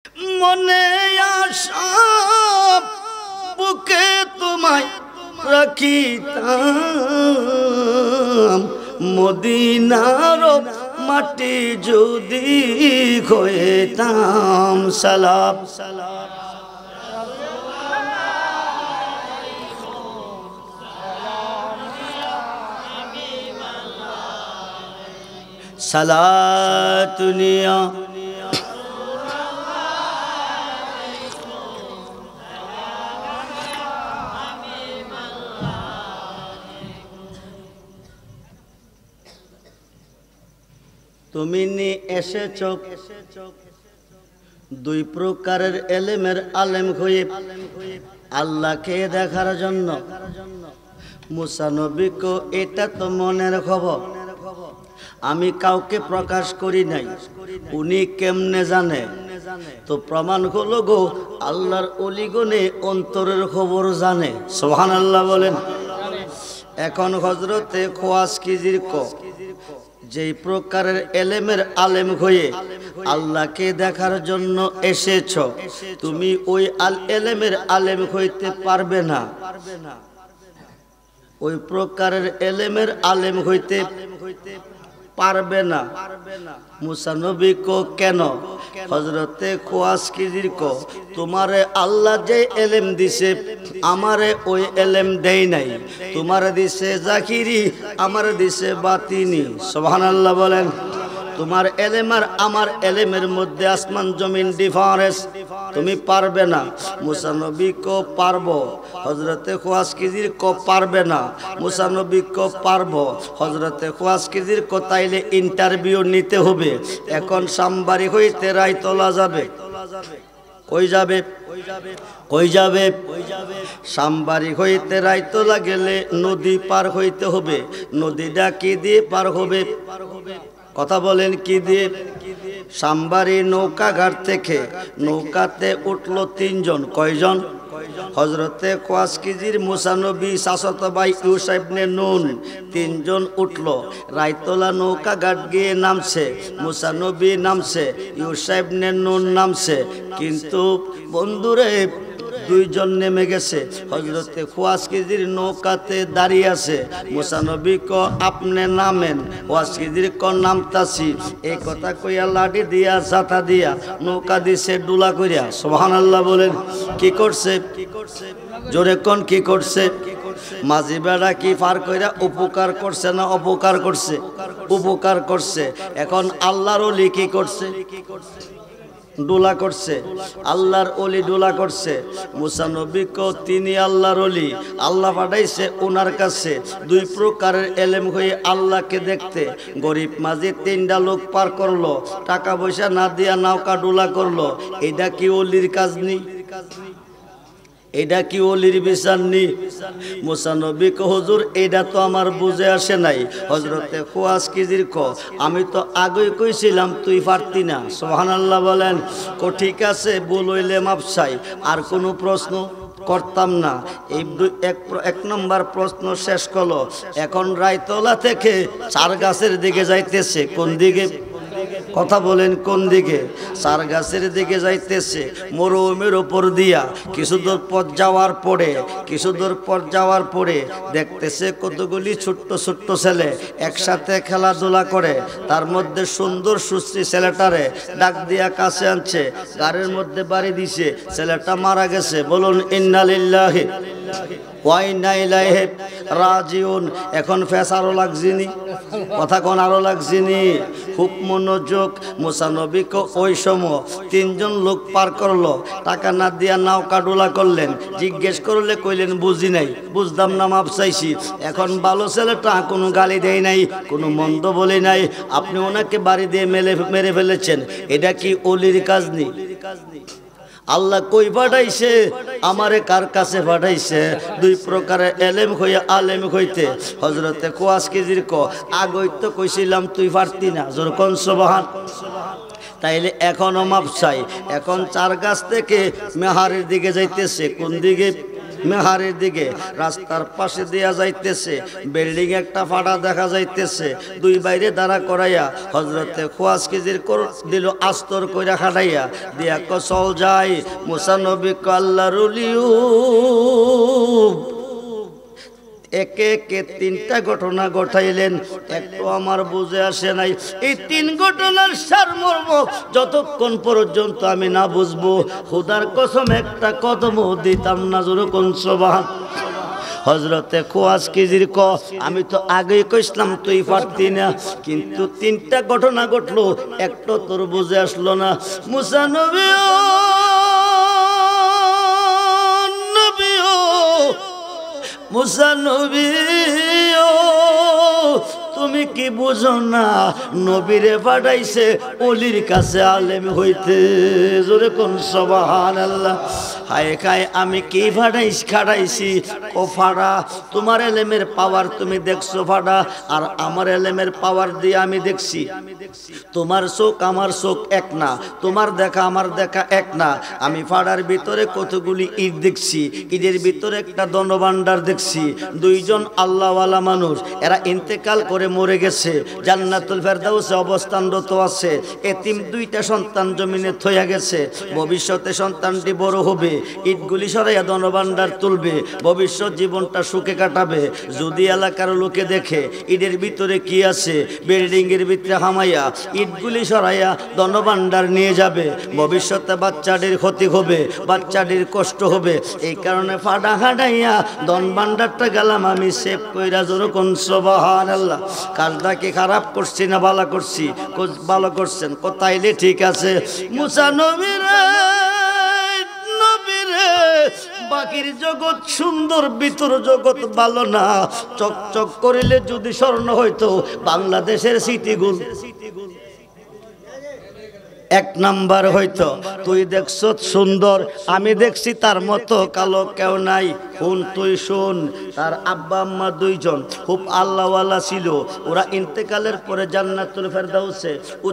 মনে আশা বুকে তোমায় রাখিতাম, মদিনার মাটি যদি হইতাম। সালাম সালাতুনিয়া তুমি নিয়ে এসেছ দুই প্রকারের এলেমের আলেম হয়ে আল্লাহকে দেখার জন্য। মুসা নবীকে এটা তো মনের খবর, আমি কাউকে প্রকাশ করি নাই, উনি কেমনে জানে? তো প্রমাণ হলো গো আল্লাহর অলিগণে অন্তরের খবর জানে। সুবহানাল্লাহ বলেন। এখন হযরতে খোয়াজকিজির যেই প্রকারের এলেমের আলেম হয়ে আল্লাহকে দেখার জন্য এসেছ, তুমি ওই এলেমের আলেম হইতে পারবে না, ওই প্রকারের এলেমের আলেম হইতে পারবে না। মুসা নবী কো কেন? হযরতে খোয়াজকিজির কো তোমারে আল্লাহ যে এলেম দিছে আমারে ওই এলেম দেই নাই, তোমারে দিছে জাকিরি, আমারে দিছে বাতিনি। সুবহানাল্লাহ বলেন। তোমার এলেম আর আমার এলেমের মধ্যে আসমান জমিন ডিফারেন্স, তুমি পারবে না। মুসা নবী কো পারবো, হযরতে খোয়াজকিজির কো পারবে না, মুসা নবী কো পারবো, হযরতে খোয়াজকিজির কো তাইলে ইন্টারভিউ নিতে হবে। এখন সামবাড়ি হইতে রায় তোলা যাবে, কই যাবে? কই যাবে? সামবাড়ি হইতে রায় তোলা গেলে নদী পার হইতে হবে। নদীটা কি দিয়ে পার হবে? কথা বলেন কি দিয়ে? সামবাড়ি নৌকা ঘাট থেকে নৌকাতে উঠলো তিনজন। কয়জন? হযরতে খোয়াজকিজির, মুসা নবী, চাচাতো ভাই ইউসা ইবনে নুন, তিনজন উঠলো। রায়তলা নৌকা ঘাট গিয়ে নামছে, মুসা নবী নামছে, ইউসা ইবনে নুন নামছে। কিন্তু বন্ধুরে দুইজন নেমে গেছে। হযরতে খোয়াজকিজির নৌকাতে দাঁড়িয়ে আছে। মুসা নবী কো আপনি নামেন, খোয়াজকিজির কো নামতাছি। এই কথা কইয়া লাঠি দিয়া জাতা দিয়া নৌকা দিছে ডুলা কইরা। সুবহানাল্লাহ বলেন। কি করছে? জোরে কোন কি করছে? মাঝি বেড়া কি পার কইরা উপকার করছে না অপকার করছে? উপকার করছে। এখন আল্লাহর ওলি কি করছে? ডোলা করছে। আল্লাহর ওলি ডোলা করছে। মুসা নবী কো তিনি আল্লাহর ওলি, আল্লাহ পাঠাইছে ওনার কাছে দুই প্রকারের এলেম হয়ে আল্লাহকে দেখতে। গরিব মাঝি তিনটা লোক পার করলো, টাকা পয়সা না দিয়া নৌকা ডোলা করলো। এটা কি ওলির কাজ নেই? এটা কি ওলির বিচার নেই? মুসা নবী কো হুজুর এটা তো আমার বুঝে আসে নাই। হযরতে খোয়াজকিজির কো আমি তো আগেই কইছিলাম তুই পারতি না। সুবহানাল্লাহ বলেন। কো ঠিক আছে ভুল হইলে মাপ চাই, আর কোনো প্রশ্ন করতাম না। এই এক নম্বর প্রশ্ন শেষ করলো। এখন রায়তলা থেকে চার গাছের দিকে যাইতেছে। কোন দিকে? কথা বলেন কোন দিকে? চার গাছের দিকে যাইতেছে মরুভূমির উপর দিয়া। কিছু দূর পথ যাওয়ার পরে দেখতেছে কতগুলি ছোট্ট ছোট্ট ছেলে একসাথে খেলাধুলা করে। তার মধ্যে সুন্দর সুশ্রী ছেলেটারে ডাক দিয়া কাছে আনছে, গাড়ির মধ্যে বাড়ি দিছে। ছেলেটা মারা গেছে। বলুন ইন্না লিল্লাহি ওয়া ইন্না ইলাইহি রাজিউন। এখন ফেস আরো লাগছিনি? কথা কোন আরো লাগছিনি? খুব মনোযোগ। মুসা নবী কো ওই সময় তিনজন লোক পার করলো, টাকা না দিয়া নৌকা ডোলা করলেন। জিজ্ঞেস করলে কইলেন বুঝি নাই, বুঝতাম না, মাপ চাইছি। এখন ভালো ছেলেটা কোনো গালি দেয় নাই, কোনো মন্দ বলে নাই, আপনি ওনাকে বাড়ি দিয়ে মেরে ফেলেছেন। এটা কি ওলির কাজ নেই? আল্লাহ কই পাঠাইছে? আমারে কার কাছে পাঠাইছে? দুই প্রকারের এলেম হইয়া আলেম হইতে। হযরতে খোয়াজকিজির কো আগই তো কইছিলাম তুই পারতি না। জোর কোন সুবহান। তাইলে এখনো মাপ চাই। এখন চার গাছ থেকে মেহারের দিকে যাইতেছে। কোন দিকে? মেহারের দিকে রাস্তার পাশে দেয়া যাইতেছে বিল্ডিং একটা ফাটা দেখা যাইতেছে দুই বাইরে দাঁড়া করাইয়া হযরতে খোয়াজকিজির দিল আস্তর কইরা খাটাইয়া দিয়া চল যাই মুসা নবী ক আল্লাহর ওলিও একে একে তিনটা ঘটনা ঘটাইলেন একটু আমার বুঝে আসে নাই এই তিন ঘটনার সারমর্ম যতক্ষণ পর্যন্ত আমি না বুঝবো খোদার কসম একটা কদমও দিতাম না জোরে কোন সুবহান হযরতে খোয়াজকিজির ক আমি তো আগেই কইছিলাম তুই পারতি না কিন্তু তিনটা ঘটনা ঘটলো একটু তোর বুঝে আসলো না মুসা নবী মুসা নবী তুমি কি বুঝো না নবীরে পাঠাইছে ওলির কাছে আলেম হইতে জোরে কোন সুবহানাল্লাহ হায় খায় আমি কি খাটাইছি ও ফাড়া তোমার এলেমের পাওয়ার তুমি দেখছো ফাড়া আর আমার এলেমের পাওয়ার দিয়ে আমি দেখছি তোমার চোখ আমার চোখ এক না তোমার দেখা আমার দেখা এক না আমি ফাড়ার ভিতরে কতগুলি ঈদ দেখছি ঈদের ভিতরে একটা ধনভাণ্ডার দেখছি দুইজন আল্লাহওয়ালা মানুষ এরা ইন্তেকাল করে মরে গেছে জান্নাতুল ফেরদাউসে অবস্থানরত আছে এতিম দুইটা সন্তান জমিনে থইয়া গেছে ভবিষ্যতে সন্তানটি বড় হবে ঈদগুলি সরাইয়া ধনভাণ্ডার তুলবে ভবিষ্যৎ জীবনটা সুখে কাটাবে যদি এলাকার লোকে দেখে ঈদের ভিতরে কি আছে বিল্ডিং এর ভিতরে হামাইয়া ঈদগুলি সরাইয়া ধনভাণ্ডার নিয়ে যাবে ভবিষ্যতে বাচ্চাটির ক্ষতি হবে বাচ্চাটির কষ্ট হবে এই কারণে ফাডা হাডাইয়া ধনভাণ্ডারটা গেলাম আমি সেভ কইরা জোরে কোন সুবহানাল্লাহ কাজটা কি খারাপ করছি না ভালো করছি ভালো করছেন কোথাইলে ঠিক আছে মুসা নবীরে বাকির জগৎ সুন্দর ভিতর জগৎ ভালো না চকচক করিলে যদি স্বর্ণ হইতো বাংলাদেশের সিটিগুল এক নাম্বার হইতো তুই দেখছ সুন্দর আমি দেখছি তার মতো কালো কেউ নাই শুন তুই শুন তার আব্বা আম্মা দুইজন খুব আল্লাহওয়ালা ছিল ওরা ইন্তেকালের পরে জান্নাতুল ফেরদাউসে